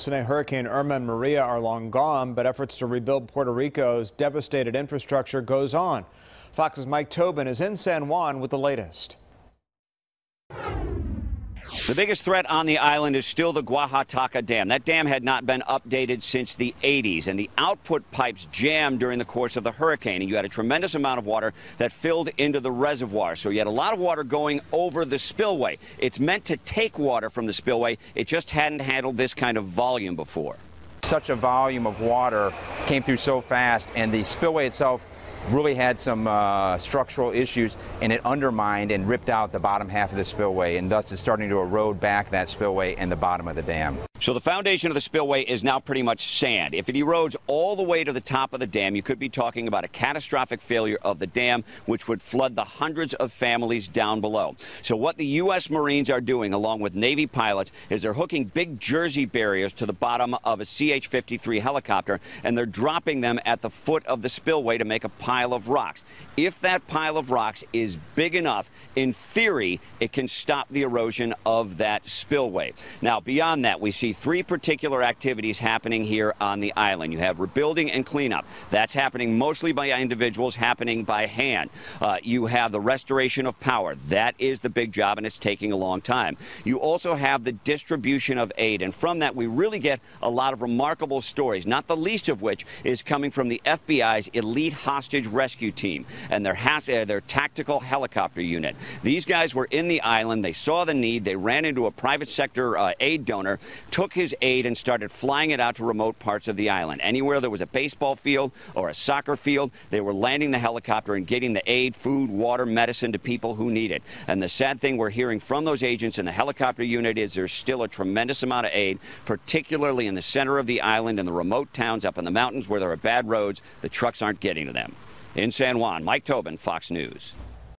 Today, Hurricane Irma and Maria are long gone, but efforts to rebuild Puerto Rico's devastated infrastructure goes on. Fox's Mike Tobin is in San Juan with the latest. The biggest threat on the island is still the Guajataca Dam. That dam had not been updated since the 80s, and the output pipes jammed during the course of the hurricane, and you had a tremendous amount of water that filled into the reservoir. So you had a lot of water going over the spillway. It's meant to take water from the spillway. It just hadn't handled this kind of volume before. Such a volume of water came through so fast, and the spillway itself really had some structural issues, and it undermined and ripped out the bottom half of the spillway, and thus is starting to erode back that spillway and the bottom of the dam. So the foundation of the spillway is now pretty much sand. If it erodes all the way to the top of the dam, you could be talking about a catastrophic failure of the dam, which would flood the hundreds of families down below. So what the U.S. Marines are doing, along with Navy pilots, is they're hooking big Jersey barriers to the bottom of a CH-53 helicopter, and they're dropping them at the foot of the spillway to make a pile of rocks. If that pile of rocks is big enough, in theory, it can stop the erosion of that spillway. Now, beyond that, we see three particular activities happening here on the island. You have rebuilding and cleanup. That's happening mostly by individuals, happening by hand. You have the restoration of power. That is the big job, and it's taking a long time. You also have the distribution of aid, and from that, we really get a lot of remarkable stories, not the least of which is coming from the FBI's elite hostage rescue team and their tactical helicopter unit. These guys were in the island. They saw the need. They ran into a private sector aid donor, took his aid, and started flying it out to remote parts of the island. Anywhere there was a baseball field or a soccer field, they were landing the helicopter and getting the aid, food, water, medicine to people who need it. And the sad thing we're hearing from those agents in the helicopter unit is there's still a tremendous amount of aid, particularly in the center of the island and the remote towns up in the mountains where there are bad roads. The trucks aren't getting to them. In San Juan, Mike Tobin, Fox News.